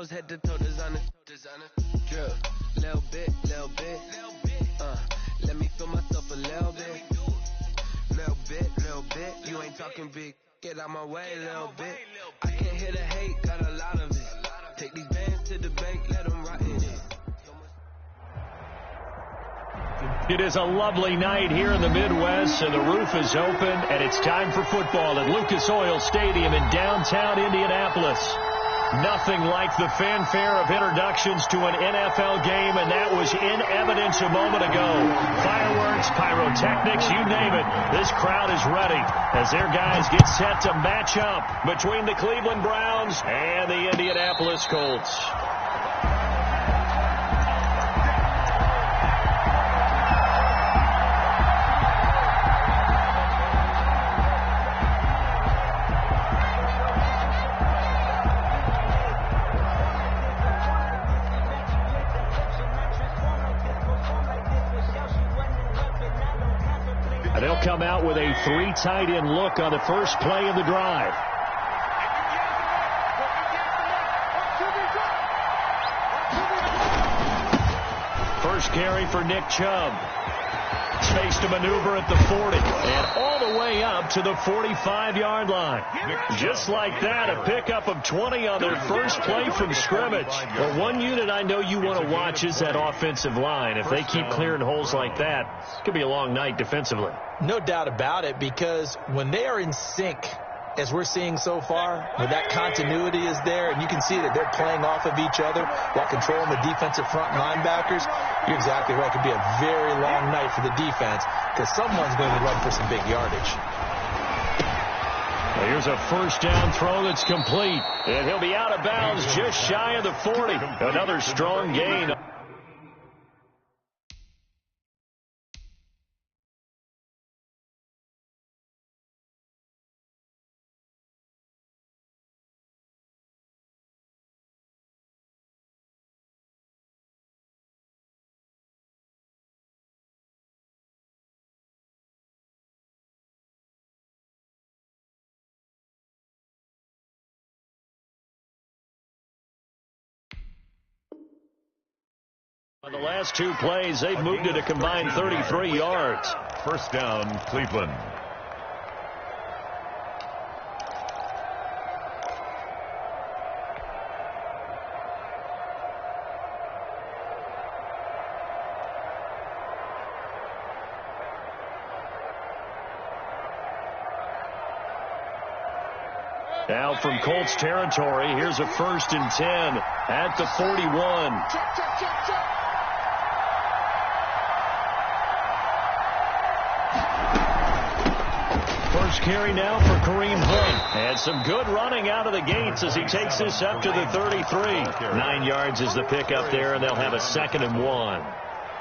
toes, head to toe, designer. Drip, little bit. Let me feel myself a little bit. You ain't talking big. Get out my way, little bit. I can't hear the hate, got a lot of it. Take these bands to the bank, let them rot in it. It is a lovely night here in the Midwest, and the roof is open, and it's time for football at Lucas Oil Stadium in downtown Indianapolis. Nothing like the fanfare of introductions to an NFL game, and that was in evidence a moment ago. Fireworks, pyrotechnics, you name it. This crowd is ready as their guys get set to match up between the Cleveland Browns and the Indianapolis Colts. They'll come out with a 3 tight end look on the first play of the drive. First carry for Nick Chubb. Space to maneuver at the 40 and all the way up to the 45-yard line. Just like that, a pickup of 20 on their first play from scrimmage. Well, one unit I know you want to watch is that offensive line. If they keep clearing holes like that, it could be a long night defensively. No doubt about it, because when they are in sync, as we're seeing so far, when that continuity is there, and you can see that they're playing off of each other while controlling the defensive front linebackers, you're exactly right. It could be a very long night for the defense because someone's going to run for some big yardage. Well, here's a first down throw that's complete, and he'll be out of bounds just shy of the 40. Another strong gain. On the last 2 plays, they've moved it a combined 33 yards. First down, Cleveland. Now from Colts territory, here's a 1st and 10 at the 41. First carry now for Kareem Hunt. And some good running out of the gates as he takes this up to the 33. 9 yards is the pickup there, and they'll have a 2nd and 1.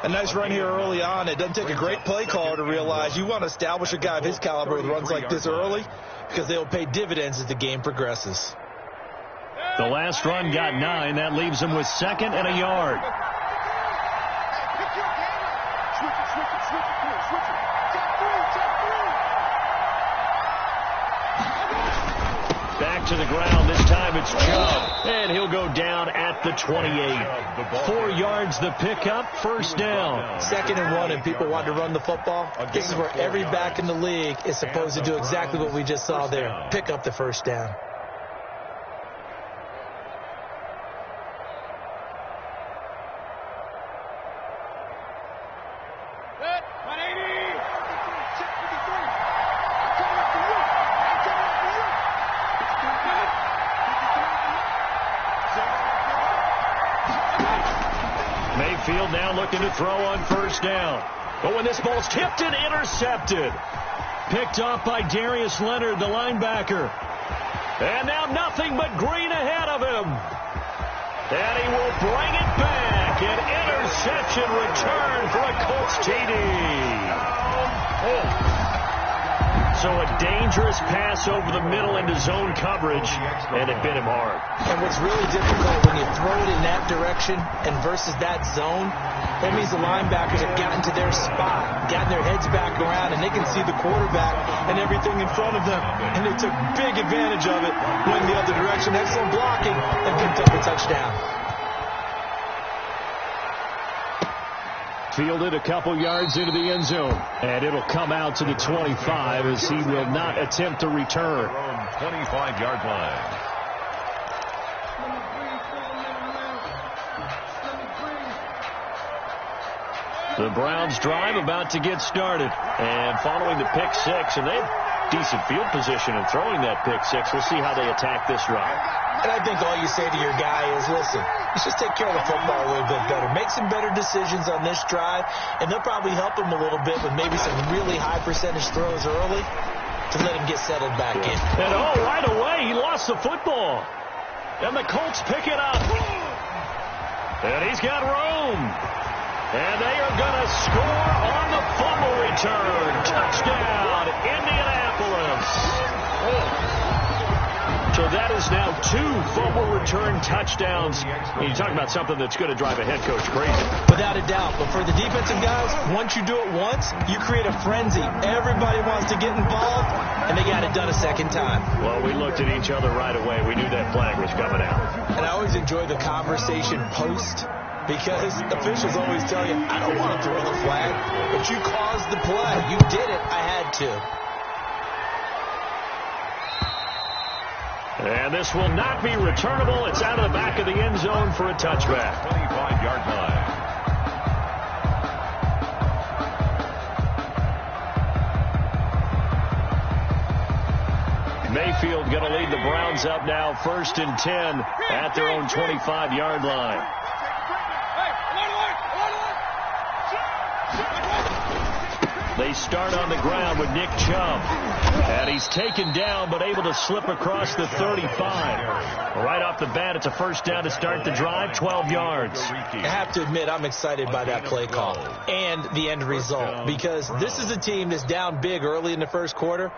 A nice run here early on. It doesn't take a great play caller to realize you want to establish a guy of his caliber with runs like this early because they will pay dividends as the game progresses. The last run got 9. That leaves him with 2nd and a yard. Back to the ground. This time it's Chubb. And he'll go down at the 28. 4 yards the pickup. First down. 2nd and 1, and people want to run the football. This is where every back in the league is supposed to do exactly what we just saw there. Pick up the first down. Mayfield now looking to throw on first down. But when this ball's tipped and intercepted. Picked off by Darius Leonard, the linebacker. And now nothing but green ahead of him. And he will bring it back. An interception return for a Colts TD. So a dangerous pass over the middle into zone coverage, and it bit him hard. And what's really difficult when you throw it in that direction and versus that zone, that means the linebackers have gotten to their spot, gotten their heads back around, and they can see the quarterback and everything in front of them. And they took big advantage of it, went the other direction. Excellent blocking, and picked up a touchdown. Fielded a couple yards into the end zone, and it'll come out to the 25 as he will not attempt to return. 25-yard line. The Browns drive about to get started, and following the pick six, and they have decent field position in throwing that pick six. We'll see how they attack this drive. And I think all you say to your guy is, listen, let's just take care of the football a little bit better. Make some better decisions on this drive, and they'll probably help him a little bit with maybe some really high percentage throws early to let him get settled back in. And right away, he lost the football. And the Colts pick it up. And he's got room. And they are going to score on the fumble return. Touchdown, Indianapolis. So that is now 2 fumble return touchdowns. You talk about something that's going to drive a head coach crazy. Without a doubt. But for the defensive guys, once you do it once, you create a frenzy. Everybody wants to get involved, and they got it done a second time. Well, we looked at each other right away. We knew that flag was coming out. And I always enjoy the conversation post, because officials always tell you, I don't want to throw the flag, but you caused the play. You did it. I had to. And this will not be returnable. It's out of the back of the end zone for a touchback. 25-yard line. Mayfield going to lead the Browns up now, 1st and 10 at their own 25-yard line. They start on the ground with Nick Chubb. And he's taken down but able to slip across the 35. Right off the bat, it's a first down to start the drive, 12 yards. I have to admit, I'm excited by that play call and the end result, because this is a team that's down big early in the first quarter.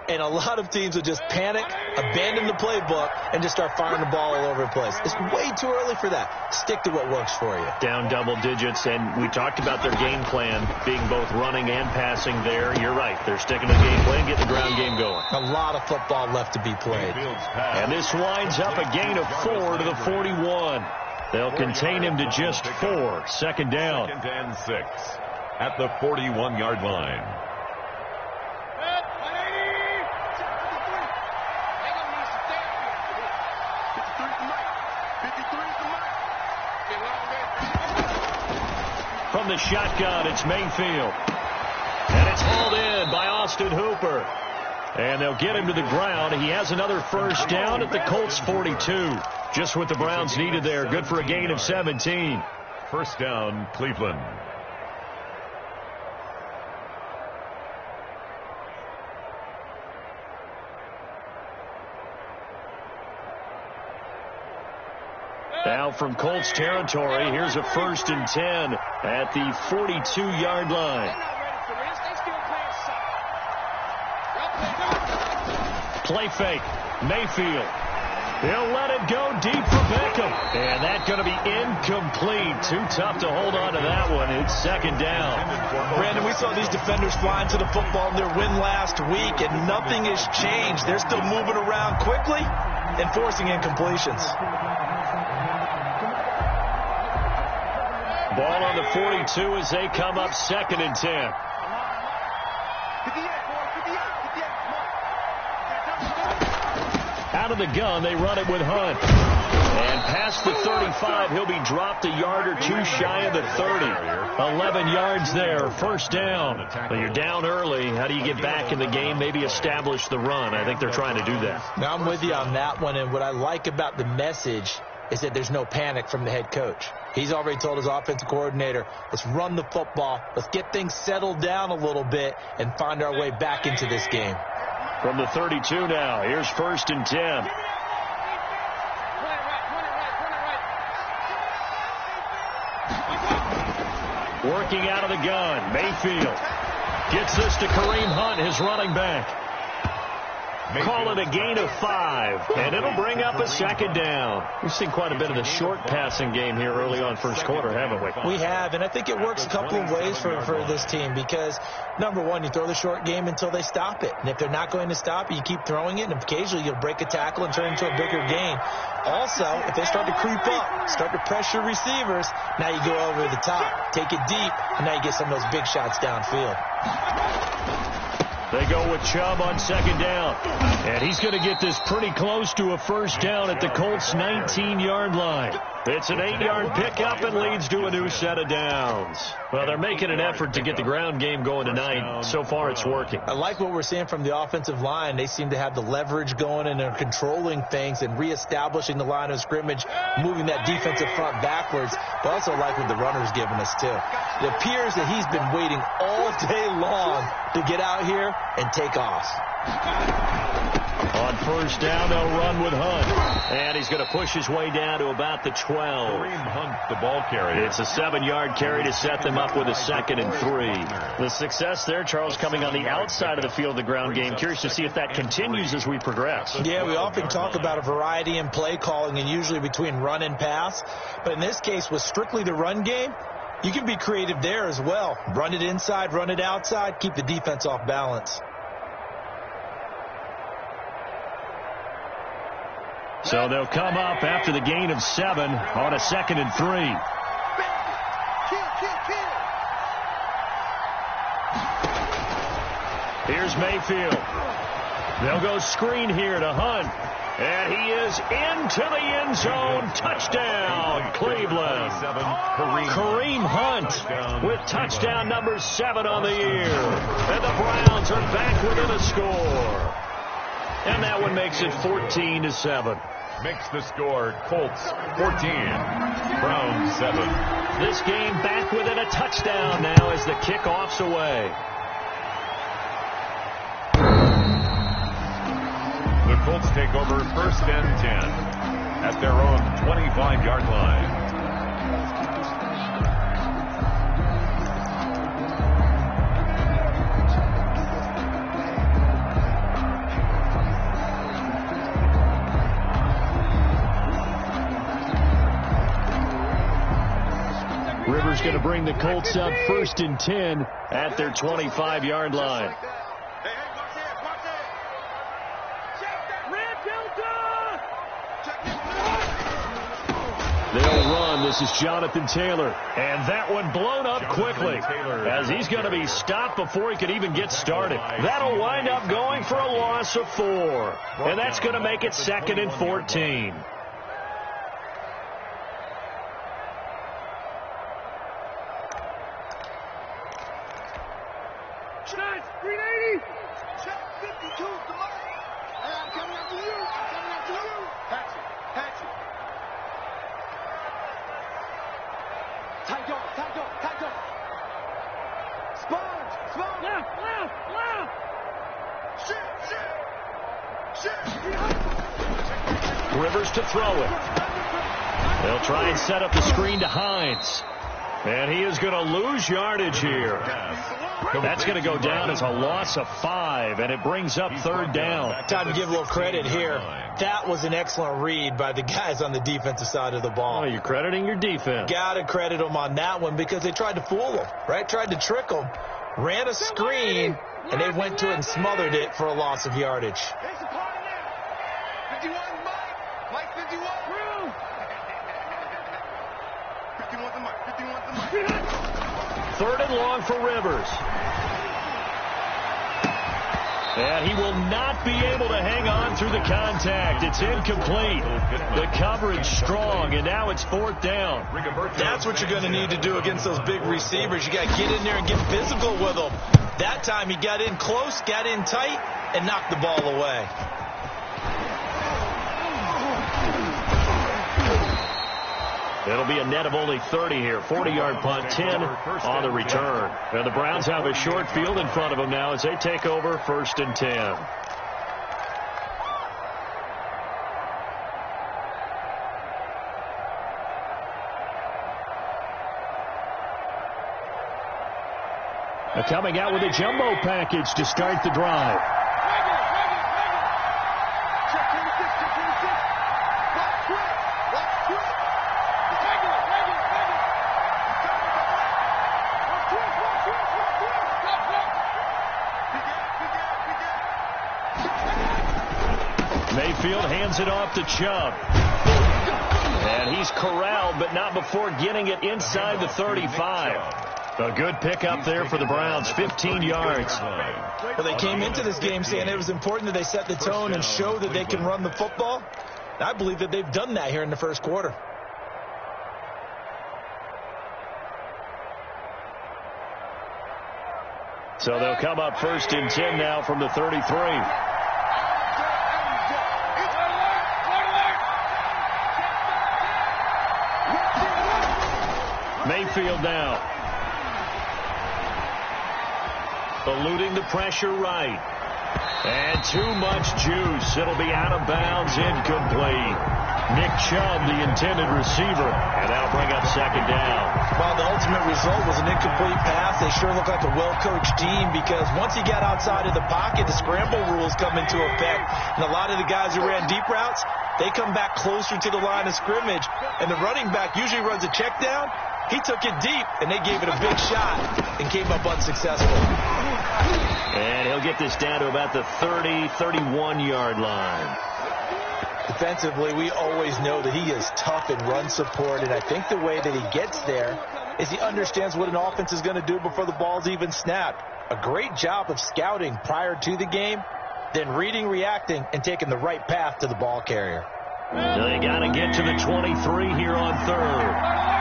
And a lot of teams will just panic, abandon the playbook, and just start firing the ball all over the place. It's way too early for that. Stick to what works for you. Down double digits, and we talked about their game plan being both running and passing there. You're right. They're sticking to the game plan, getting the ground game going. A lot of football left to be played. And this winds up a gain of 4 to the 41. They'll contain him to just 4. Second down. 2nd and 6 at the 41-yard line. From the shotgun, it's Mayfield. And it's hauled in by Austin Hooper. And they'll get him to the ground. He has another first down at the Colts 42. Just what the Browns needed there. Good for a gain of 17. First down, Cleveland. Now from Colts territory, here's a 1st and 10 at the 42-yard line. Play fake. Mayfield. He'll let it go deep for Beckham. And that's going to be incomplete. Too tough to hold on to that one. It's second down. Brandon, we saw these defenders flying to the football in their win last week, and nothing has changed. They're still moving around quickly and forcing incompletions. Ball on the 42 as they come up 2nd and 10. Out of the gun, they run it with Hunt. And past the 35, he'll be dropped a yard or two shy of the 30. 11 yards there, first down. But you're down early. How do you get back in the game, maybe establish the run? I think they're trying to do that. Now, I'm with you on that one, and what I like about the message is that there's no panic from the head coach. He's already told his offensive coordinator, let's run the football, let's get things settled down a little bit and find our way back into this game. From the 32 now, here's 1st and 10. Working out of the gun, Mayfield gets this to Kareem Hunt, his running back. Call it a gain of 5, and it'll bring up a second down. We've seen quite a bit of the short passing game here early on first quarter, haven't we? We have, and I think it works a couple of ways for this team because, number one, you throw the short game until they stop it. And if they're not going to stop it, you keep throwing it, and occasionally you'll break a tackle and turn it into a bigger gain. Also, if they start to creep up, start to pressure receivers, now you go over the top, take it deep, and now you get some of those big shots downfield. They go with Chubb on second down. And he's going to get this pretty close to a first down at the Colts' 19-yard line. It's an 8-yard pickup and leads to a new set of downs. Well, they're making an effort to get the ground game going tonight. So far, it's working. I like what we're seeing from the offensive line. They seem to have the leverage going, and they're controlling things and reestablishing the line of scrimmage, moving that defensive front backwards. But I also like what the runner's giving us, too. It appears that he's been waiting all day long to get out here and take off. On first down, they'll run with Hunt. And he's going to push his way down to about the 12. Kareem Hunt, the ball carrier. It's a 7-yard carry to set them up with a 2nd and 3. The success there, Charles, coming on the outside of the field of the ground game. Curious to see if that continues as we progress. Yeah, we often talk about a variety in play calling and usually between run and pass. But in this case, with strictly the run game, you can be creative there as well. Run it inside, run it outside, keep the defense off balance. So they'll come up after the gain of 7 on a 2nd and 3. Here's Mayfield. They'll go screen here to Hunt. And he is into the end zone. Touchdown, Cleveland. Kareem Hunt with touchdown number 7 on the year. And the Browns are back within a score. And that one makes it 14-7. Makes the score Colts 14, Browns 7. This game back within a touchdown now as the kickoff's away. The Colts take over 1st and 10 at their own 25-yard line. Rivers going to bring the Colts up 1st and 10 at their 25-yard line. They'll run. This is Jonathan Taylor. And that one blown up quickly as he's going to be stopped before he could even get started. That'll wind up going for a loss of 4. And that's going to make it 2nd and 14. Rivers to throw it. They'll try and set up the screen to Hines. And he is going to lose yardage here. That's going to go down as a loss of 5, and it brings up 3rd down. Time to give a little credit here. That was an excellent read by the guys on the defensive side of the ball. Oh, you're crediting your defense. Got to credit them on that one because they tried to fool them, right? Tried to trick them. Ran a screen, and they went to it and smothered it for a loss of yardage. 3rd and long for Rivers. And he will not be able to hang on through the contact. It's incomplete. The coverage strong, and now it's 4th down. That's what you're going to need to do against those big receivers. You got to get in there and get physical with them. That time he got in close, got in tight, and knocked the ball away. It'll be a net of only 30 here. 40-yard punt, 10 on the return. And the Browns have a short field in front of them now as they take over 1st and 10. Coming out with a jumbo package to start the drive. Hands it off to Chubb. And he's corralled, but not before getting it inside the 35. A good pickup there for the Browns, 15 yards. Well, they came into this game saying it was important that they set the tone and show that they can run the football. I believe that they've done that here in the first quarter. So they'll come up 1st and 10 now from the 33. Mayfield now. Eluding the pressure right. And too much juice. It'll be out of bounds, incomplete. Nick Chubb, the intended receiver. And that'll bring up 2nd down. Well, the ultimate result was an incomplete pass. They sure look like a well-coached team because once he got outside of the pocket, the scramble rules come into effect. And a lot of the guys who ran deep routes, they come back closer to the line of scrimmage. And the running back usually runs a check down. He took it deep, and they gave it a big shot and came up unsuccessful. And he'll get this down to about the 30, 31-yard line. Defensively, we always know that he is tough in run support, and I think the way that he gets there is he understands what an offense is going to do before the ball's even snapped. A great job of scouting prior to the game, then reading, reacting, and taking the right path to the ball carrier. They got to get to the 23 here on 3rd.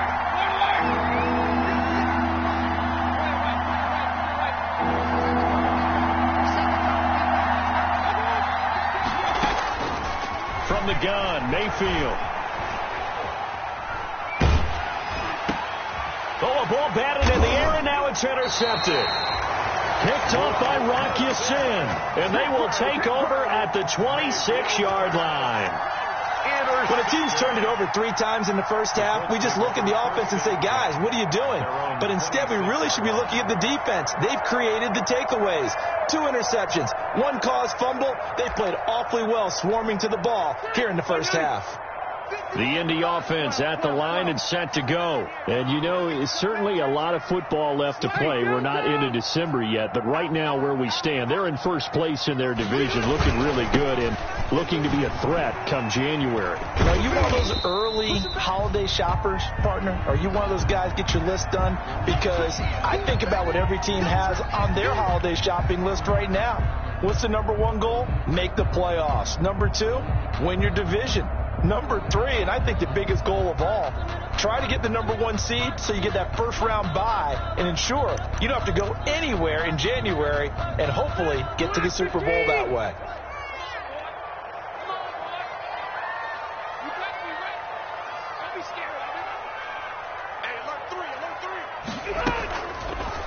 From the gun, Mayfield. Oh, a ball batted in the air, and now it's intercepted. Picked off by Rock Ya-Sin, and they will take over at the 26-yard line. When a team's turned it over 3 times in the first half, we just look at the offense and say, guys, what are you doing? But instead, we really should be looking at the defense. They've created the takeaways. 2 interceptions, 1 caused fumble. They've played awfully well swarming to the ball here in the first half. The Indy offense at the line and set to go. And, you know, it's certainly a lot of football left to play. We're not into December yet, but right now where we stand, they're in first place in their division, looking really good and looking to be a threat come January. Are you one of those early holiday shoppers, partner? Are you one of those guys get your list done? Because I think about what every team has on their holiday shopping list right now. What's the number 1 goal? Make the playoffs. Number 2, win your division. Number 3, and I think the biggest goal of all, try to get the number 1 seed so you get that first-round bye and ensure you don't have to go anywhere in January and hopefully get to the Super Bowl that way.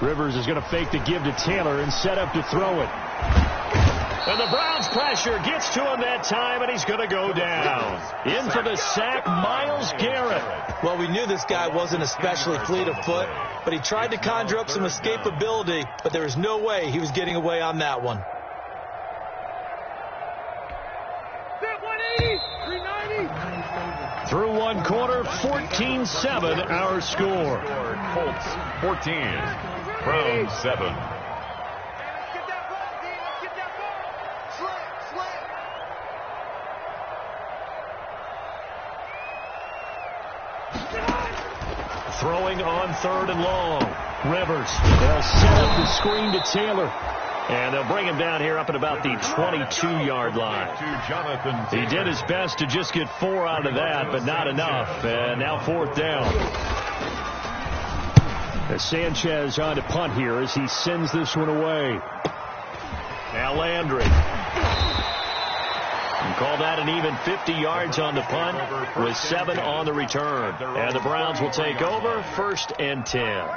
Rivers is going to fake the give to Taylor and set up to throw it. And the Browns pressure gets to him that time, and he's going to go down. In for the sack, Myles Garrett. Well, we knew this guy wasn't especially fleet of foot, but he tried to conjure up some escapability, but there was no way he was getting away on that one. Through 1 quarter, 14-7 our score. Colts 14, Browns 7. Throwing on 3rd and long. Rivers. They'll set up the screen to Taylor. And they'll bring him down here up at about the 22-yard line. He did his best to just get 4 out of that, but not enough. And now 4th down. As Sanchez on to punt here as he sends this one away. Now Landry. You call that an even 50 yards on the punt with 7 on the return. And the Browns will take over 1st and 10.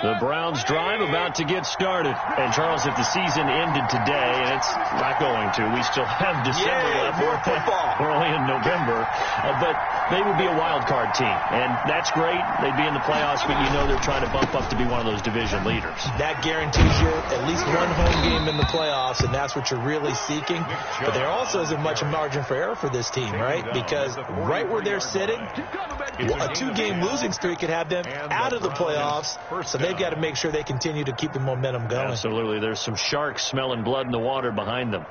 The Browns drive about to get started. And, Charles, if the season ended today, and it's not going to, we still have December left. More football. We're only in November. But they would be a wild card team. And that's great. They'd be in the playoffs, but you know they're trying to bump up to be one of those division leaders. That guarantees you at least 1 home game team in the playoffs, and that's what you're really seeking. But there also isn't much margin for error for this team, right? Because right where they're sitting, a 2-game losing streak could have them out of the playoffs, so they've got to make sure they continue to keep the momentum going. Absolutely. There's some sharks smelling blood in the water behind them.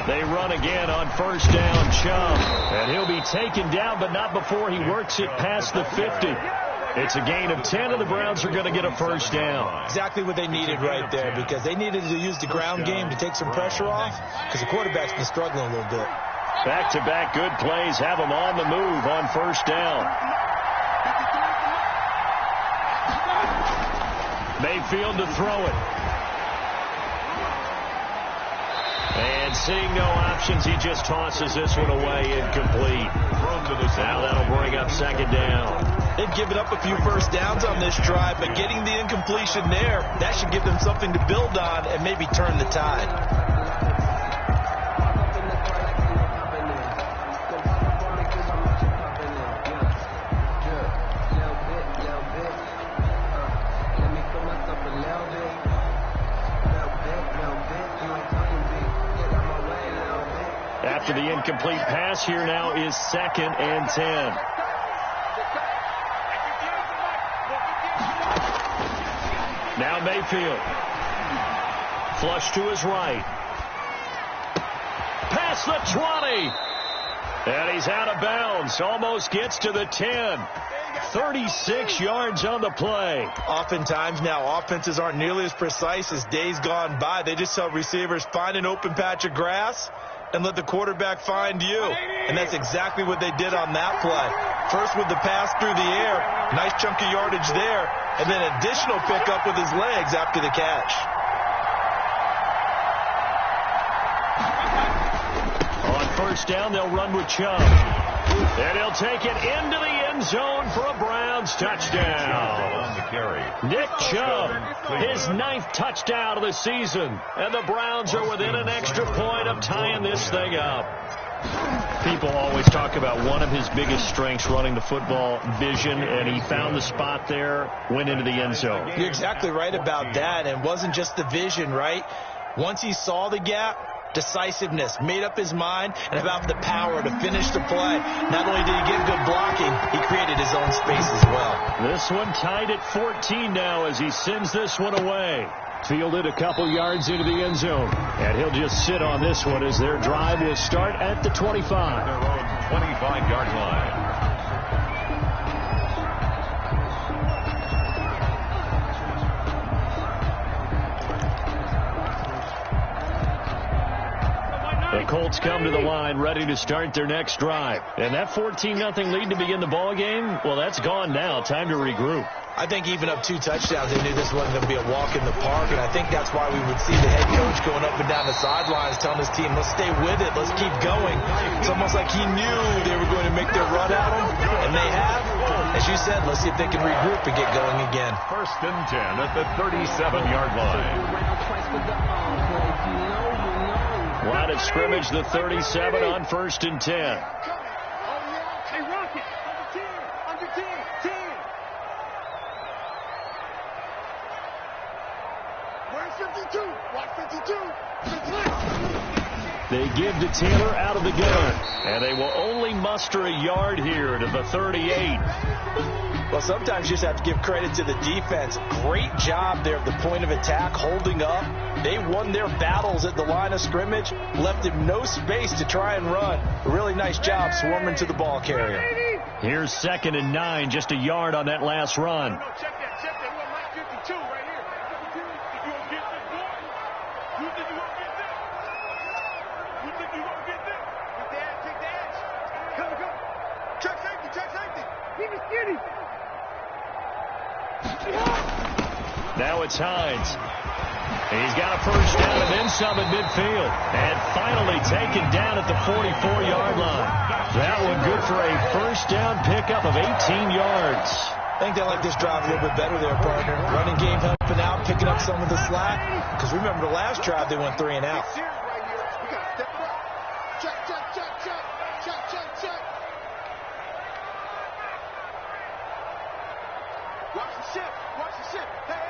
They run again on first down, Chubb. And he'll be taken down, but not before he works it past the 50. It's a gain of 10, and the Browns are going to get a first down. Exactly what they needed right there, because they needed to use the ground game to take some pressure off, because the quarterback's been struggling a little bit. Back-to-back good plays have them on the move on first down. Mayfield to throw it. And seeing no options, he just tosses this one away, incomplete. Now that'll bring up second down. They've given up a few first downs on this drive, but getting the incompletion there, that should give them something to build on and maybe turn the tide. After the incomplete pass, here now is 2nd and 10. Now Mayfield. Flush to his right. Past the 20. And he's out of bounds. Almost gets to the 10. 36 yards on the play. Oftentimes now, offenses aren't nearly as precise as days gone by. They just tell receivers, find an open patch of grass and let the quarterback find you. And that's exactly what they did on that play. First with the pass through the air, nice chunk of yardage there, and then additional pickup with his legs after the catch. On first down, they'll run with Chubb. And he'll take it into the end zone for a Browns touchdown. Nick Chubb, his 9th touchdown of the season. And the Browns are within an extra point of tying this thing up. People always talk about one of his biggest strengths, running the football, vision, and he found the spot there, went into the end zone. You're exactly right about that. And it wasn't just the vision, right? Once he saw the gap, decisiveness, made up his mind, and about the power to finish the play. Not only did he get good blocking, he created his own space as well. This one tied at 14 now as he sends this one away. Fielded a couple yards into the end zone. And he'll just sit on this one as their drive will start at the 25. Their own 25-yard line. The Colts come to the line ready to start their next drive. And that 14-0 lead to begin the ball game, well, that's gone now. Time to regroup. I think even up 2 touchdowns, they knew this wasn't going to be a walk in the park, and I think that's why we would see the head coach going up and down the sidelines telling his team, let's stay with it, let's keep going. It's almost like he knew they were going to make their run at him, and they have. As you said, let's see if they can regroup and get going again. 1st and 10 at the 37-yard line. Line of scrimmage, the 37 on 1st and 10. They give to Taylor out of the gun, and they will only muster a yard here to the 38. Well, sometimes you just have to give credit to the defense. Great job there at the point of attack, holding up. They won their battles at the line of scrimmage, left him no space to try and run. A really nice job swarming to the ball carrier. Here's 2nd and 9, just a yard on that last run. Check that. Well, my 52 right here. You gonna get this, boy? You think you gonna get this? You think you gonna get this? Take the edge. Come. Check safety. Keep it skinny. Now it's Hines. He's got a first down and then some at midfield. And finally taken down at the 44-yard line. That one good for a first down pickup of 18 yards. I think they like this drive a little bit better there, partner. Running game helping out, picking up some of the slack. Because remember the last drive, they went 3 and out. Watch the ship. Watch the ship. Hey.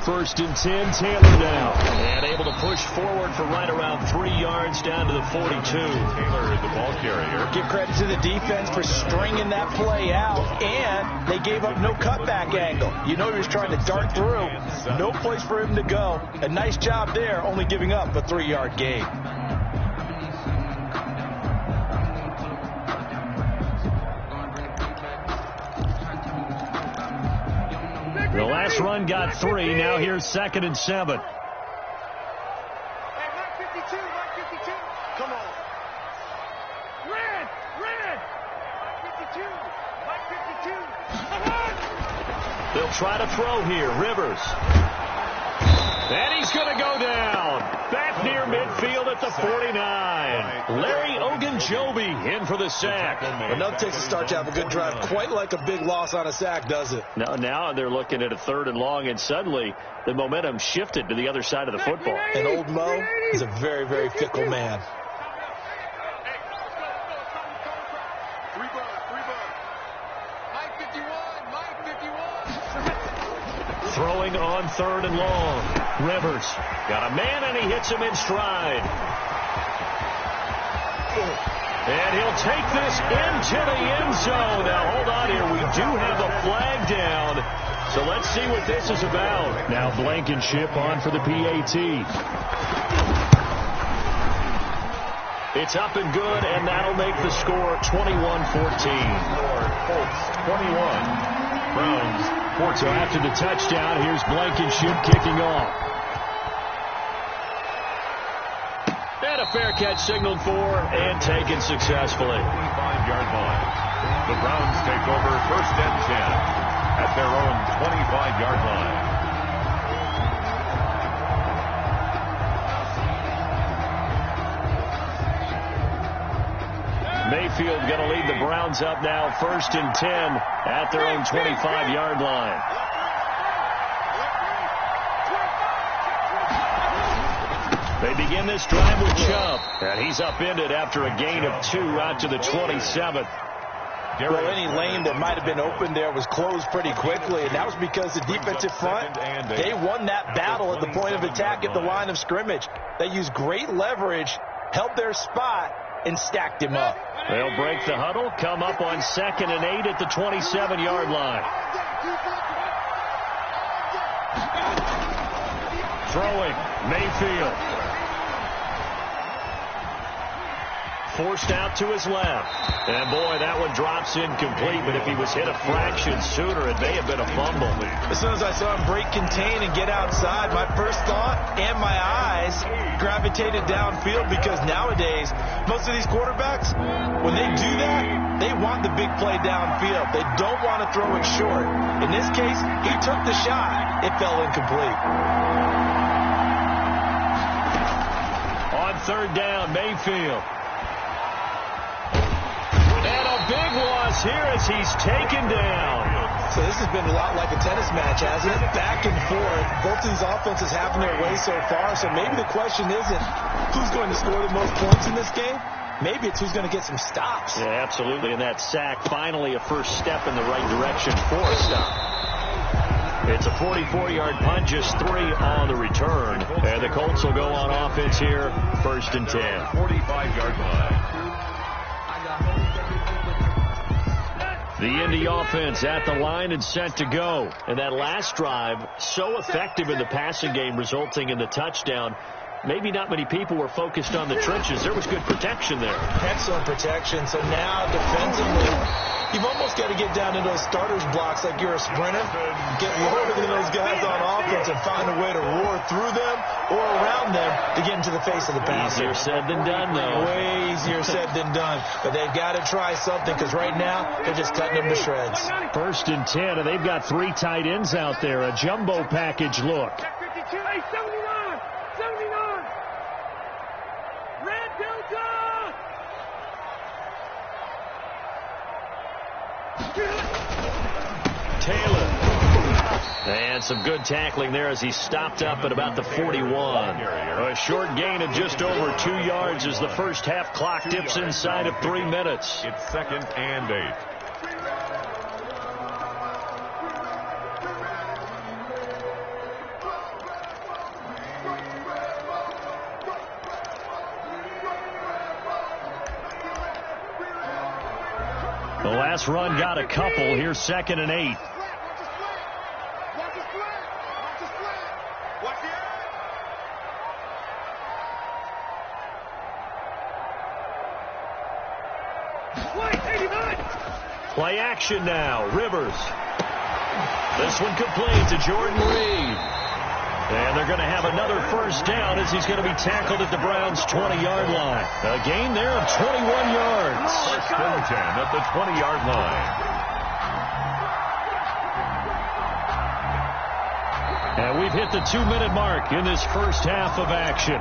1st and 10, Taylor now. And able to push forward for right around 3 yards down to the 42. Taylor is the ball carrier. Give credit to the defense for stringing that play out, and they gave up no cutback angle. You know he was trying to dart through. No place for him to go. A nice job there, only giving up a 3-yard gain. The last run got 3. Now here's 2nd and 7. Hey, Mike 52, Mike 52. Come on. Red. Mike 52, Mike 52. Come on. They'll try to throw here. Rivers. And he's going to go down. Back near midfield at the 49. Larry Ogunjobi in for the sack. Enough takes a start to have a good drive. Quite like a big loss on a sack, does it? Now they're looking at a 3rd and long, and suddenly the momentum shifted to the other side of the football. And old Mo is a very, very fickle man. Throwing on 3rd and long. Rivers got a man, and he hits him in stride. And he'll take this into the end zone. Now, hold on here. We do have a flag down. So let's see what this is about. Now Blankenship on for the PAT. It's up and good, and that'll make the score 21-14. Colts 21. Browns 14. So after the touchdown, here's Blankenship kicking off. And a fair catch signaled for and taken successfully. 25-yard line. The Browns take over 1st and 10 at their own 25-yard line. Mayfield going to lead the Browns up now 1st and 10 at their own 25-yard line. They begin this drive with Chubb, and he's upended after a gain of 2 out to the 27th. Well, any lane that might have been open there was closed pretty quickly, and that was because the defensive front, they won that battle at the point of attack at the line of scrimmage. They used great leverage, held their spot, and stacked him up. They'll break the huddle, come up on 2nd and 8 at the 27-yard line. Throwing, Mayfield. Forced out to his left. And, boy, that one drops incomplete, but if he was hit a fraction sooner, it may have been a fumble. As soon as I saw him break contain and get outside, my first thought and my eyes gravitated downfield, because nowadays, most of these quarterbacks, when they do that, they want the big play downfield. They don't want to throw it short. In this case, he took the shot. It fell incomplete. On 3rd down, Mayfield. And a big loss here as he's taken down. So this has been a lot like a tennis match, hasn't it? Back and forth. Both of these offenses having their way so far. So maybe the question isn't who's going to score the most points in this game. Maybe it's who's going to get some stops. Yeah, absolutely. And that sack, finally a first step in the right direction for a stop. It's a 44-yard punt, just 3 on the return. And the Colts will go on offense here, 1st and 10. 45-yard line. The Indy offense at the line and set to go. And that last drive, so effective in the passing game, resulting in the touchdown. Maybe not many people were focused on the trenches. There was good protection there. Excellent protection. So now defensively, you've almost got to get down into those starters blocks like you're a sprinter. Get lower than those guys on offense and find a way to roar through them or around them to get into the face of the passer. Easier said than done, though. Way easier said than done. But they've got to try something, because right now they're just cutting them to shreds. 1st and 10, and they've got 3 tight ends out there. A jumbo package look. 52, hey, 79, 79. Red Delta. Taylor. And some good tackling there as he stopped up at about the 41. A short gain of just over 2 yards as the first half clock dips inside of 3 minutes. It's 2nd and 8. The last run got a couple. Here's 2nd and 8. Play action now. Rivers. This one complete to Jordan Reed. And they're going to have another first down as he's going to be tackled at the Browns' 20-yard line. A gain there of 21 yards. First and 10 at the 20-yard line. And we've hit the 2-minute mark in this first half of action.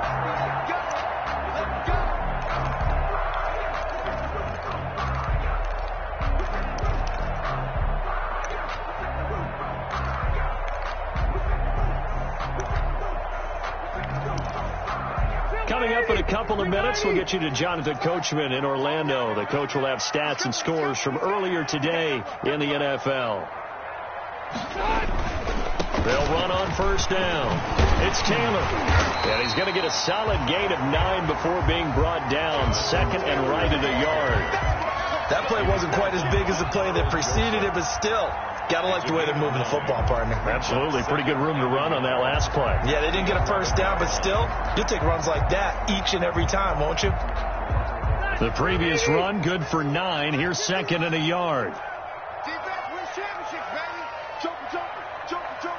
Coming up in a couple of minutes, we'll get you to Jonathan Coachman in Orlando. The coach will have stats and scores from earlier today in the NFL. They'll run on first down. It's Taylor. And he's going to get a solid gain of 9 before being brought down. 2nd and right at a yard. That play wasn't quite as big as the play that preceded it, but still, got to like the way they're moving the football, partner. Absolutely. Pretty good room to run on that last play. Yeah, they didn't get a first down, but still, you'll take runs like that each and every time, won't you? The previous run, good for 9. Here's 2nd and a yard. Defense wins championships, baby. Joker.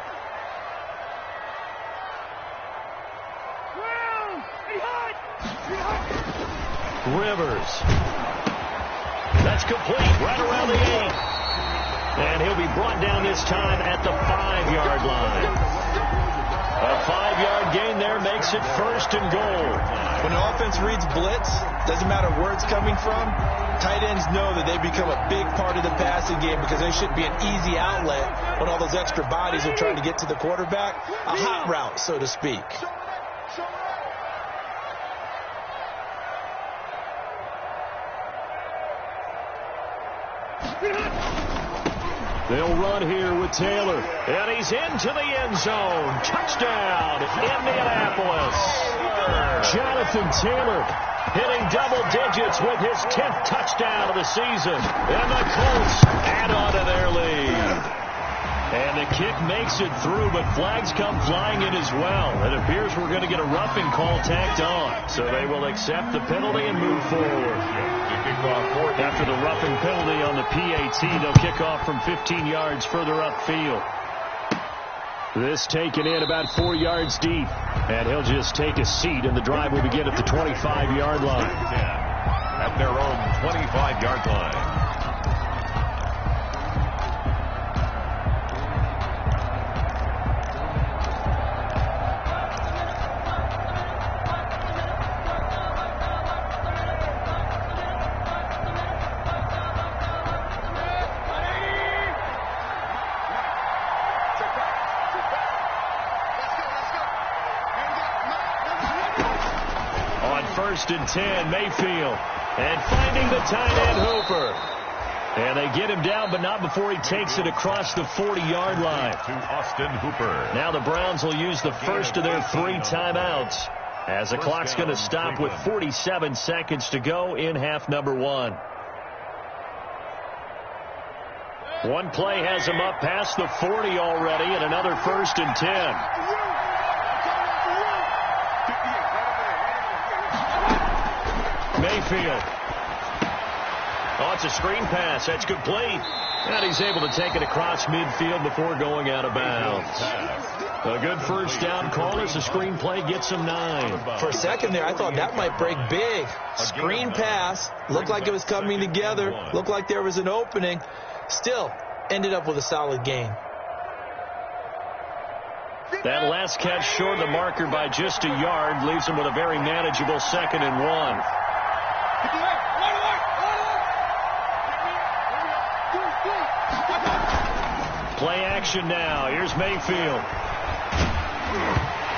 Rivers. That's complete right around the 8. And he'll be brought down this time at the 5-yard line. A 5-yard gain there makes it 1st and goal. When the offense reads blitz, doesn't matter where it's coming from, tight ends know that they become a big part of the passing game because they should be an easy outlet when all those extra bodies are trying to get to the quarterback. A hot route, so to speak. They'll run here with Taylor. And he's into the end zone. Touchdown, Indianapolis. Jonathan Taylor hitting double digits with his 10th touchdown of the season. And the Colts add on to their lead. And the kick makes it through, but flags come flying in as well. It appears we're going to get a roughing call tacked on. So they will accept the penalty and move forward. After the roughing penalty on the PAT, they'll kick off from 15 yards further upfield. This taken in about 4 yards deep. And he'll just take a seat, and the drive will begin at the 25-yard line. At their own 25-yard line. First and 10, Mayfield. And finding the tight end, Hooper. And they get him down, but not before he takes it across the 40-yard line. To Austin Hooper. Now the Browns will use the first of their 3 timeouts as the clock's going to stop with 47 seconds to go in half number 1. One play has him up past the 40 already, and another first and 10. Mayfield. Oh, it's a screen pass. That's complete. And he's able to take it across midfield before going out of bounds. A good first down call as the screen play gets him 9. For a second there, I thought that might break big. Screen pass. Looked like it was coming together. Looked like there was an opening. Still, ended up with a solid gain. That last catch short of the marker by just a yard leaves him with a very manageable 2nd and 1. Play action now. Here's Mayfield.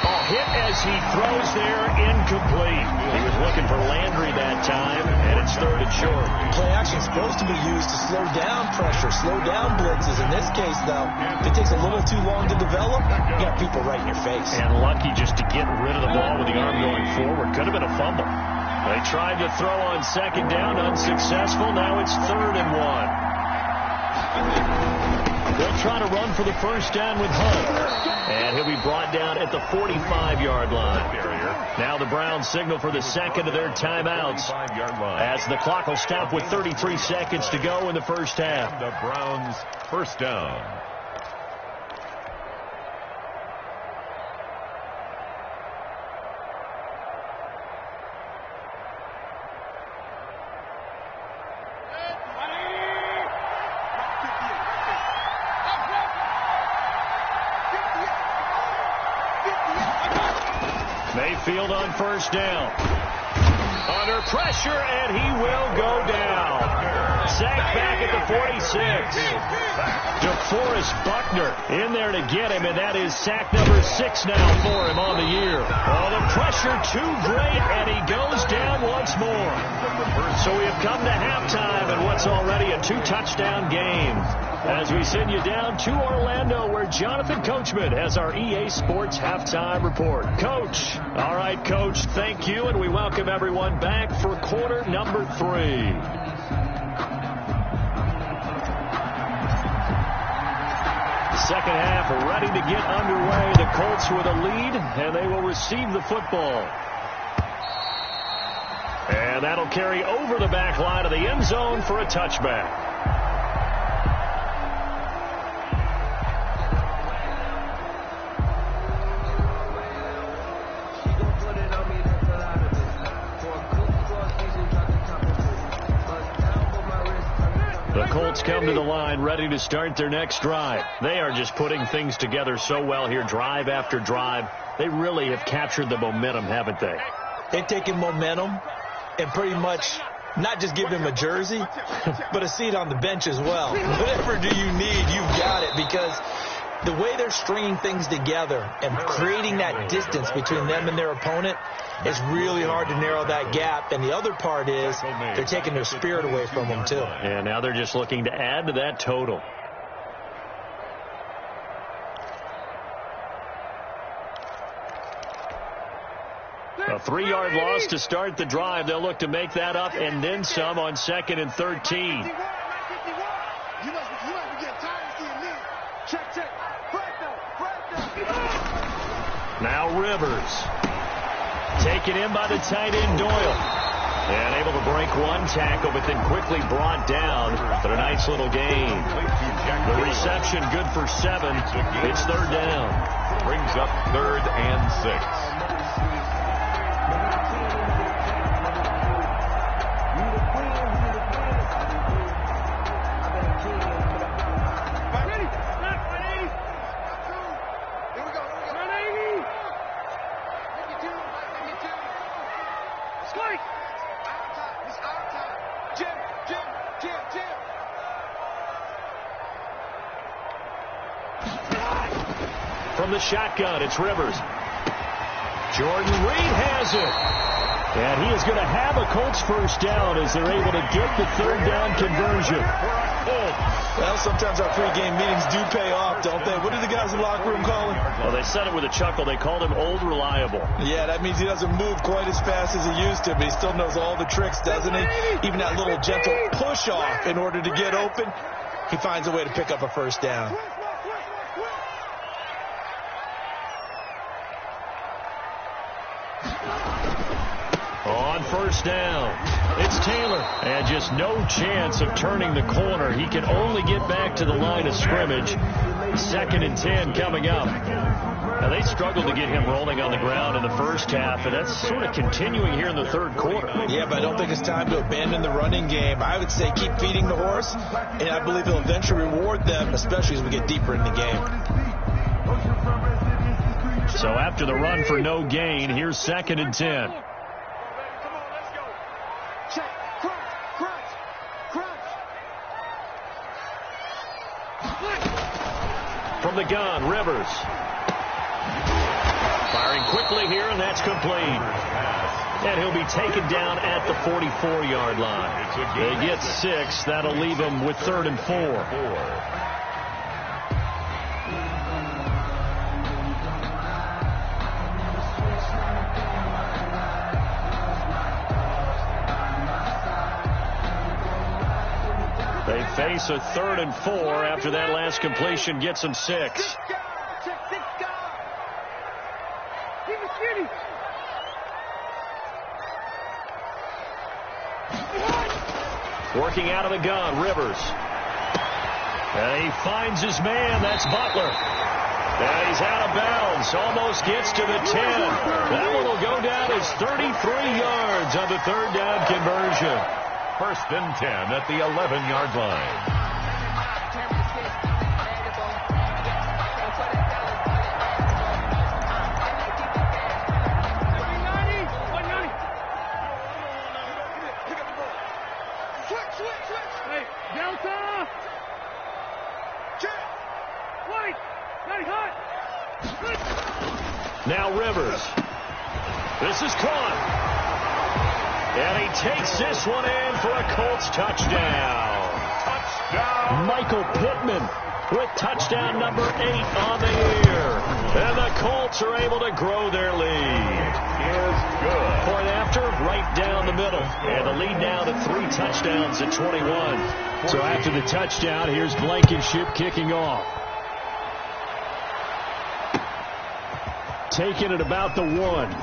Oh, hit as he throws there, incomplete. He was looking for Landry that time, and it's third and short. Play action is supposed to be used to slow down pressure, slow down blitzes. In this case, though, if it takes a little too long to develop, you got people right in your face. And lucky just to get rid of the ball with the arm going forward. Could have been a fumble. They tried to throw on second down, unsuccessful. Now it's 3rd and 1. They'll try to run for the first down with Hunt. And he'll be brought down at the 45-yard line. Now the Browns signal for the second of their timeouts as the clock will stop with 33 seconds to go in the first half. The Browns first down. Mayfield on first down. Under pressure, and he will go down. Sacked back at the 46. DeForest Buckner in there to get him, and that is sack number 6 now for him on the year. Oh, the pressure too great, and he goes down once more. So we have come to halftime in what's already a 2-touchdown game. As we send you down to Orlando, where Jonathan Coachman has our EA Sports Halftime Report. Coach. All right, Coach, thank you, and we welcome everyone back for quarter number 3. Second half ready to get underway. The Colts with a lead, and they will receive the football. And that'll carry over the back line of the end zone for a touchback. The Colts come to the line ready to start their next drive. They are just putting things together so well here, drive after drive. They really have captured the momentum, haven't they? They've taken momentum and pretty much not just give him a jersey, but a seat on the bench as well. Whatever do you need, you've got it, because the way they're stringing things together and creating that distance between them and their opponent is really hard to narrow that gap. And the other part is they're taking their spirit away from them, too. And now they're just looking to add to that total. A 3-yard loss to start the drive. They'll look to make that up and then some on 2nd and 13. Now Rivers. Taken in by the tight end Doyle. And able to break one tackle, but then quickly brought down. But a nice little gain. The reception good for 7. It's 3rd down. Brings up 3rd and 6. From the shotgun, it's Rivers. Jordan Reed has it. And he is going to have a Colts first down as they're able to get the 3rd down conversion. Well, sometimes our pregame meetings do pay off, don't they? What did the guys in the locker room call him? Well, they said it with a chuckle. They called him Old Reliable. Yeah, that means he doesn't move quite as fast as he used to, but he still knows all the tricks, doesn't he? Even that little gentle push-off in order to get open, he finds a way to pick up a first down. On first down, it's Taylor. And just no chance of turning the corner. He can only get back to the line of scrimmage. 2nd and 10 coming up. Now, they struggled to get him rolling on the ground in the first half, and that's sort of continuing here in the 3rd quarter. Yeah, but I don't think it's time to abandon the running game. I would say keep feeding the horse, and I believe he'll eventually reward them, especially as we get deeper in the game. So after the run for no gain, here's 2nd and 10. From the gun, Rivers. Firing quickly here, and that's complete. And he'll be taken down at the 44-yard line. They get 6. That'll leave him with 3rd and 4. They face a 3rd and 4 after that last completion gets them 6. Working out of the gun, Rivers. And he finds his man. That's Butler. And he's out of bounds. Almost gets to the 10. That one will go down as 33 yards on the 3rd down conversion. 1st and 10 at the 11-yard line. Now Rivers. This is caught. And he takes this one in for a Colts touchdown. Touchdown. Michael Pittman with touchdown number 8 on the year. And the Colts are able to grow their lead. Is good. Point after, right down the middle. And the lead now to 3 touchdowns at 21. So after the touchdown, here's Blankenship kicking off. Taking it about the 1.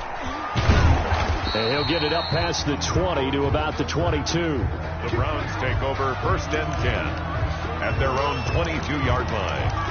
And he'll get it up past the 20 to about the 22. The Browns take over 1st and 10 at their own 22-yard line.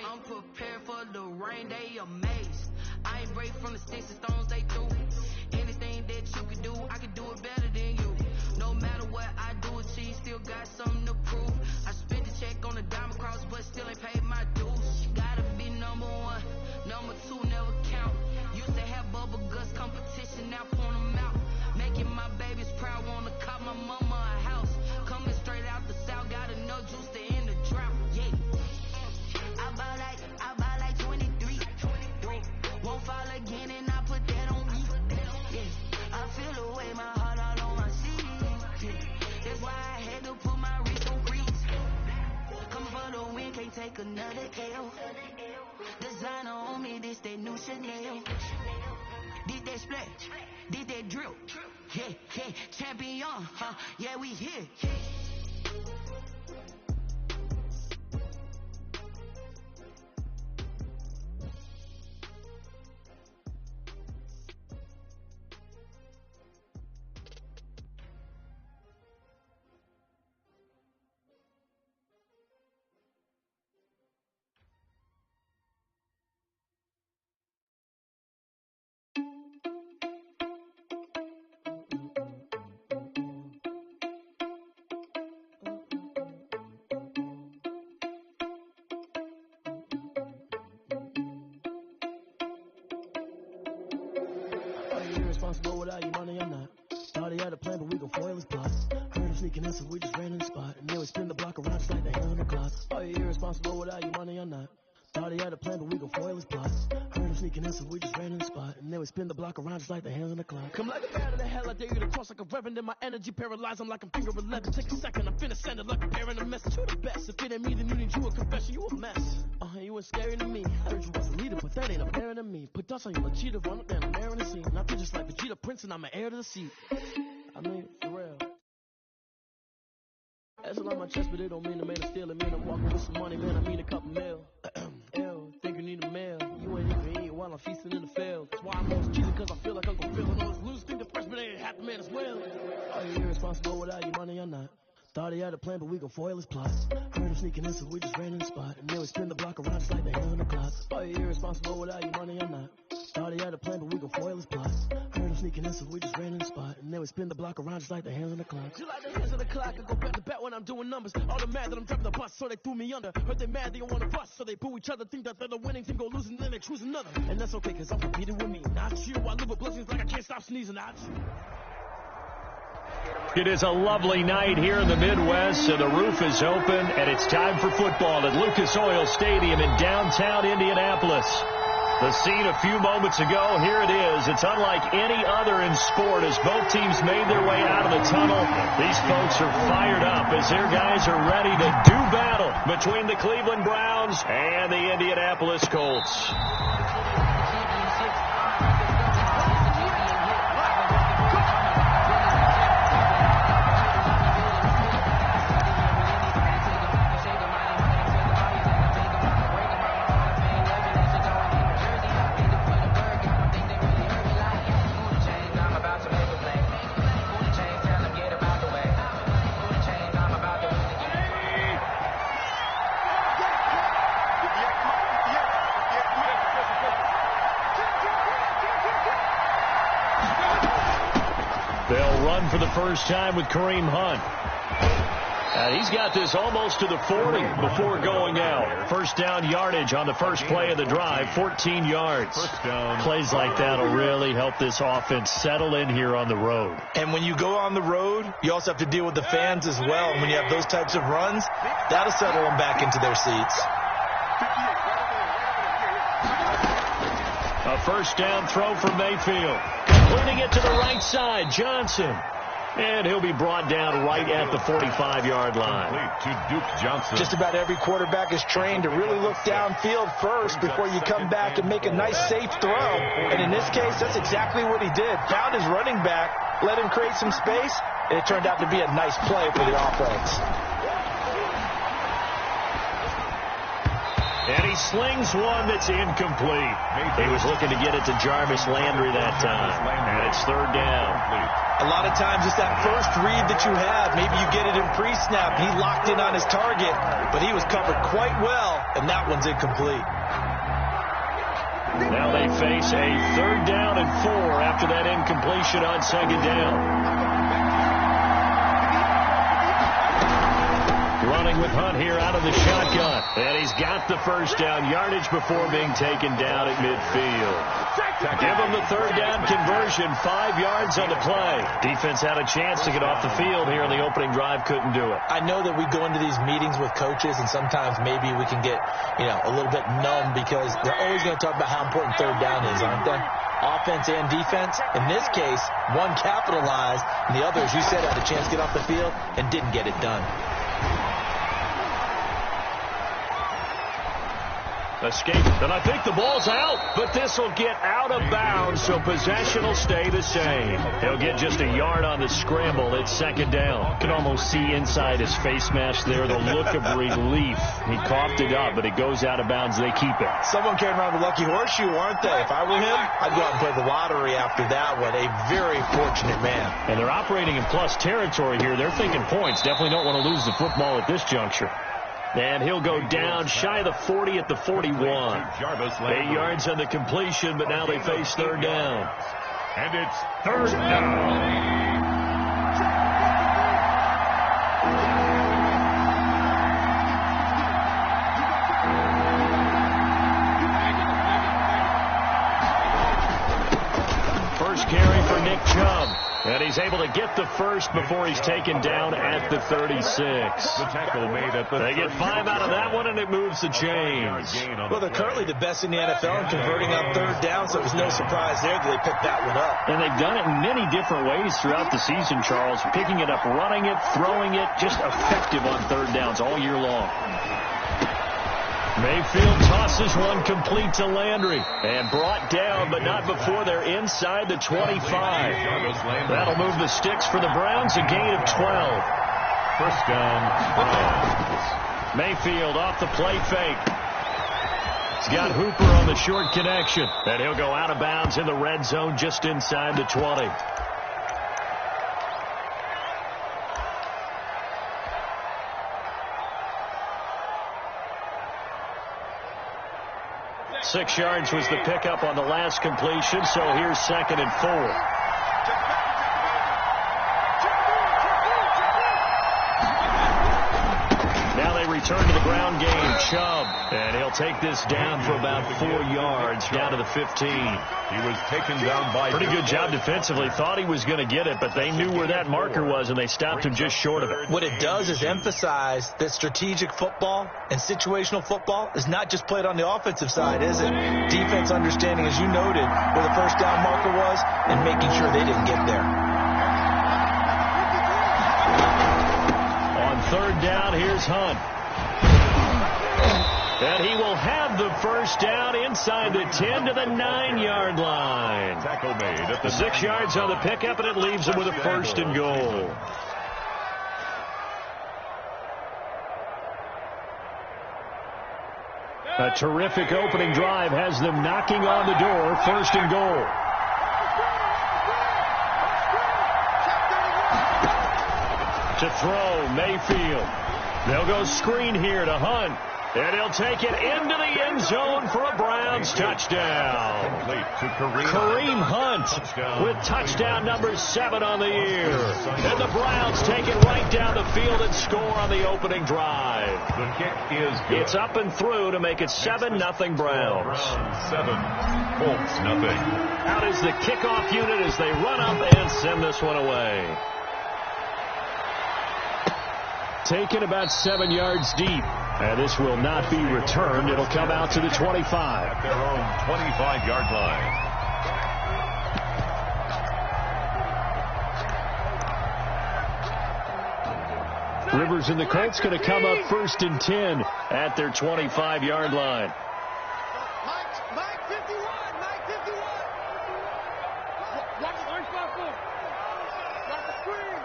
I'm prepared for the rain, they amazed. I ain't break from the sticks and stones they threw. Anything that you can do, I can do it better than you. No matter what I do, achieve, still got something to prove. I spent the check on the diamond cross, but still ain't paid my dues. Gotta be number 1, number 2 never count. Used to have bubble guts competition, now point them out. Making my babies proud, wanna cop my mama a house. Coming straight out the south, got enough juice to end the drought. Yeah. I buy like 23. Won't fall again, and I put that can't take another L. Designer on me, this that new Chanel. Did that splash, did that drip. Yeah, yeah, champion, huh? Yeah, we here. Irresponsible without your money, I'm not. Thought he had a plan, but we gon' foil his plots. Heard him sneaking in, so we just ran in the spot. And then we spin the block around just like the hell on the clock. Oh, you're irresponsible without your money, I'm not. Thought he had a plan, but we gon' foil his plots. Heard him sneaking in, so we just ran in the spot. And then we spin the block around just like the hell on the clock. Come like a bat of the hell, I dare you to cross like a reverend. In my energy paralyzed, I'm like I'm finger 11. Take a second, I'm finna send it like I'm bearing a message. You the best, if it ain't me, then you need you a confession. You a mess. You ain't scary to me. I heard you was a leader, but that ain't apparent to me. Put dust on you, a cheater, run up down the mayor in the scene. I feel just like Vegeta Prince, and I'm an heir to the seat. I mean, for real. That's on my chest, but it don't mean the man is stealing. Man, I'm walking with some money, man, I mean a couple mil. Ew, think you need a meal. You ain't even eat while I'm feasting in the field. That's why I'm always cheating, cause I feel like Uncle Phil. And all this losers think the freshman ain't half the man as well. Are you irresponsible without your money or not? Thought he had a plan, but we gon' foil his plots. Heard him sneaking in, so we just ran in the spot. And then we spin the block around just like the hell on the clock. Are you irresponsible without your money or not? Thought he had a plan, but we gon' foil his plots. Heard him sneaking in, so we just ran in the spot. And then we spin the block around just like the hands on the clock. You like the hands on the clock, I go back to back when I'm doing numbers. All the mad that I'm driving the bus, so they threw me under. Heard they mad, they don't wanna bust, so they boo each other. Think that they're the winning team, go losing, then they choose another. And that's okay, cause I'm competing with me. Not you, I live with blessings like I can't stop sneezing. Not you. It is a lovely night here in the Midwest, so the roof is open, and it's time for football at Lucas Oil Stadium in downtown Indianapolis. The scene a few moments ago, here it is. It's unlike any other in sport as both teams made their way out of the tunnel. These folks are fired up as their guys are ready to do battle between the Cleveland Browns and the Indianapolis Colts. They'll run for the first time with Kareem Hunt. And he's got this almost to the 40 before going out. First down yardage on the first play of the drive, 14 yards. Plays like that will really help this offense settle in here on the road. And when you go on the road, you also have to deal with the fans as well. And when you have those types of runs, that'll settle them back into their seats. A first down throw for Mayfield. Leading it to the right side, Johnson. And he'll be brought down right at the 45-yard line. To Duke Johnson. Just about every quarterback is trained to really look downfield first before you come back and make a nice, safe throw. And in this case, that's exactly what he did. Found his running back, let him create some space, and it turned out to be a nice play for the offense. And he slings one that's incomplete. He was looking to get it to Jarvis Landry that time. And it's third down. A lot of times it's that first read that you have. Maybe you get it in pre-snap. He locked in on his target, but he was covered quite well, and that one's incomplete. Now they face a third down and 4 after that incompletion on second down. Running with Hunt here out of the shotgun. And he's got the first down yardage before being taken down at midfield. Give him the third down conversion, 5 yards on the play. Defense had a chance to get off the field here in the opening drive, couldn't do it. I know that we go into these meetings with coaches, and sometimes maybe we can get, a little bit numb because they're always going to talk about how important third down is, aren't they? Offense and defense. In this case, one capitalized, and the other, as you said, had a chance to get off the field and didn't get it done. Escape, and I think the ball's out, but this will get out of bounds, so possession will stay the same. He'll get just a yard on the scramble. It's second down. You can almost see inside his face mask there the look of relief. He coughed it up, but it goes out of bounds. They keep it. Someone carrying around the lucky horseshoe, aren't they? If I were him, I'd go out and play the lottery after that one. A very fortunate man. And they're operating in plus territory here. They're thinking points. Definitely don't want to lose the football at this juncture. And he'll go down shy of the 40 at the 41. 8 yards on the completion, but now they face third down. And it's third down. Carry for Nick Chubb. And he's able to get the first before he's taken down at the 36. The tackle made at the They get 5 out of that one, and it moves the chains. Well, they're currently the best in the NFL in converting on third down, so it was no surprise there that they picked that one up. And they've done it in many different ways throughout the season, Charles. Picking it up, running it, throwing it, just effective on third downs all year long. Mayfield tosses one complete to Landry and brought down, but not before they're inside the 25. That'll move the sticks for the Browns, a gain of 12. First down, Browns. Mayfield off the play fake. He's got Hooper on the short connection, and he'll go out of bounds in the red zone just inside the 20. Six yards was the pickup on the last completion, so here's 2nd and 4. Now they return to the ground game. Chubb, and he'll take this down for about 4 yards, down to the 15. He was taken down by... Pretty good job defensively. Thought he was going to get it, but they knew where that marker was, and they stopped him just short of it. What it does is emphasize that strategic football and situational football is not just played on the offensive side, is it? Defense understanding, as you noted, where the first down marker was and making sure they didn't get there. On third down, here's Hunt. And he will have the first down inside the 10 to the 9-yard line. Tackle made at the 6 yards on the pickup, and it leaves him with a first and goal. A terrific opening drive has them knocking on the door. First and goal. To throw, Mayfield. They'll go screen here to Hunt. And he'll take it into the end zone for a Browns touchdown. Kareem Hunt with touchdown number 7 on the year. And the Browns take it right down the field and score on the opening drive. The kick is good. It's up and through to make it 7-0 Browns. 7, Colts nothing. Out is the kickoff unit as they run up and send this one away. Taken about 7 yards deep. And this will not be returned. It'll come out to the 25. At their own 25-yard line. Rivers and the Colts going to come up 1st and 10 at their 25-yard line. Mike 51. Watch the screen.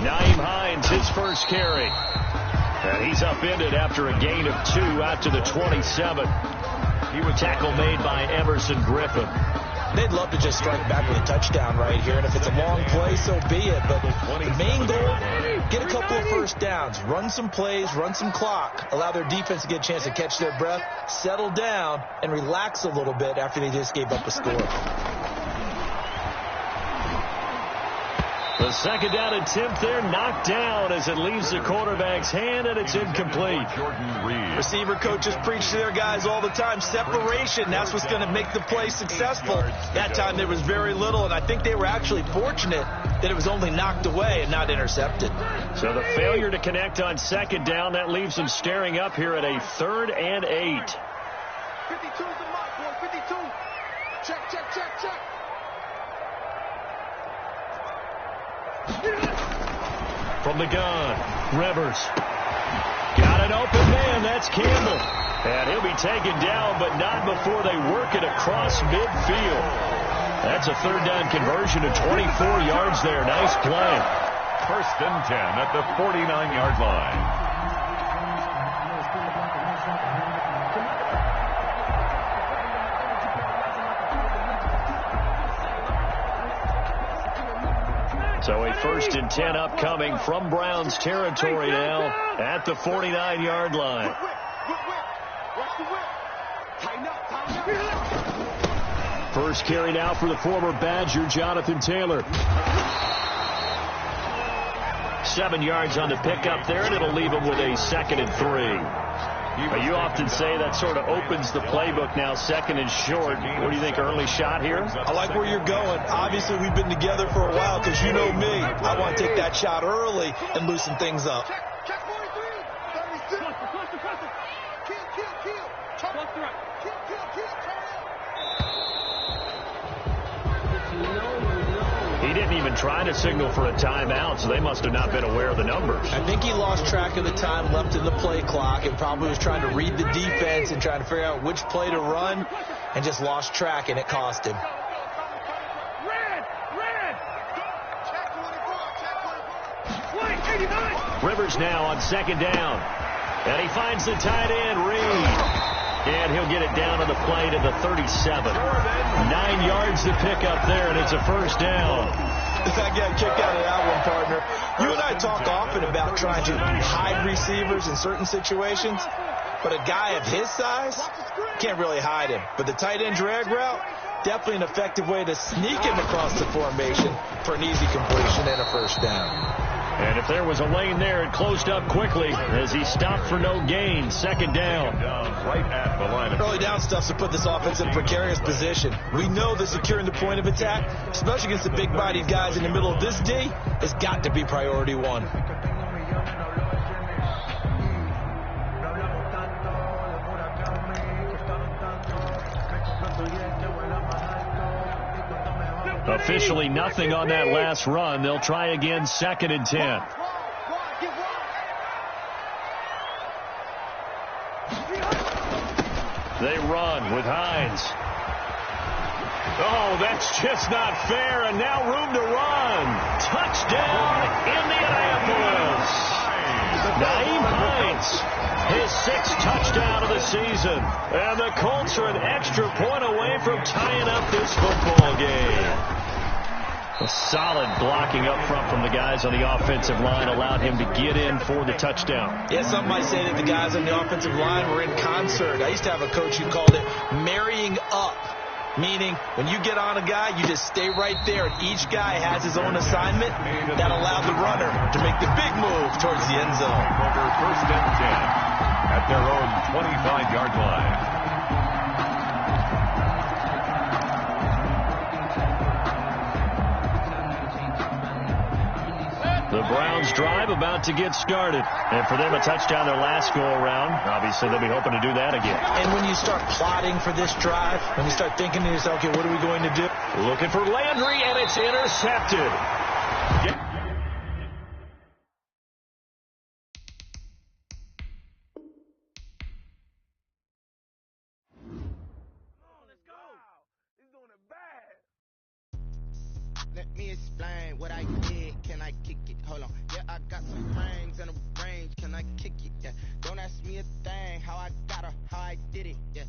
Nyheim Hines, his first carry. And he's upended after a gain of 2 out to the 27. He was tackle made by Emerson Griffin. They'd love to just strike back with a touchdown right here, and if it's a long play, so be it. But the main goal, get a couple of first downs, run some plays, run some clock, allow their defense to get a chance to catch their breath, settle down, and relax a little bit after they just gave up a score. The second down attempt there knocked down as it leaves the quarterback's hand, and it's incomplete. Receiver coaches preach to their guys all the time. Separation, that's what's going to make the play successful. That time there was very little, and I think they were actually fortunate that it was only knocked away and not intercepted. So the failure to connect on second down, that leaves them staring up here at a 3rd and 8. 52's the mark, boy. 52. Check. From the gun, Rivers got Got an open man. That's Campbell. And he'll be taken down, but not before they work it across midfield. That's a third down conversion of 24 yards there. Nice play. 1st and 10 at the 49-yard line. So a 1st and 10 upcoming from Browns territory now at the 49-yard line. First carry now for the former Badger, Jonathan Taylor. 7 yards on the pickup there, and it'll leave him with a 2nd and 3. You often say that sort of opens the playbook now, 2nd and short. What do you think, early shot here? I like where you're going. Obviously, we've been together for a while because you know me. I want to take that shot early and loosen things up. Check 43, 36. Kill. Turn right. Kill. He didn't even try to signal for a timeout, so they must have not been aware of the numbers. I think he lost track of the time left in the play clock and probably was trying to read the defense and trying to figure out which play to run and just lost track, and it cost him. Red. Check 24. Rivers now on 2nd down. And he finds the tight end, Reed. And he'll get it down on the play to the 37. 9 yards to pick up there, and it's a 1st down. I got kicked out of that one, partner. You and I talk often about trying to hide receivers in certain situations, but a guy of his size can't really hide him. But the tight end drag route, definitely an effective way to sneak him across the formation for an easy completion and a 1st down. And if there was a lane there, it closed up quickly as he stopped for no gain. 2nd down. Right at the line of Early down stuff's to put this offense in a precarious position. We know that securing the point of attack, especially against the big-bodied guys in the middle of this D, has got to be priority one. Officially nothing on that last run. They'll try again, 2nd and 10. They run with Hines. Oh, that's just not fair, and now room to run. Touchdown, Indianapolis. Nyheim Hines, his 6th touchdown of the season. And the Colts are an extra point away from tying up this football game. A solid blocking up front from the guys on the offensive line allowed him to get in for the touchdown. Yeah, some might say that the guys on the offensive line were in concert. I used to have a coach who called it marrying up, meaning when you get on a guy, you just stay right there, and each guy has his own assignment. That allowed the runner to make the big move towards the end zone. Over 1st and 10 at their own 25-yard line. The Browns drive about to get started. And for them, a touchdown their last go-around. Obviously, they'll be hoping to do that again. And when you start plotting for this drive, when you start thinking to yourself, okay, what are we going to do? Looking for Landry, and it's intercepted. Let me explain what I did. Can I kick it? Hold on. Yeah, I got some rings and a range. Can I kick it? Yeah. Don't ask me a thing. How I got her, how I did it. Yeah.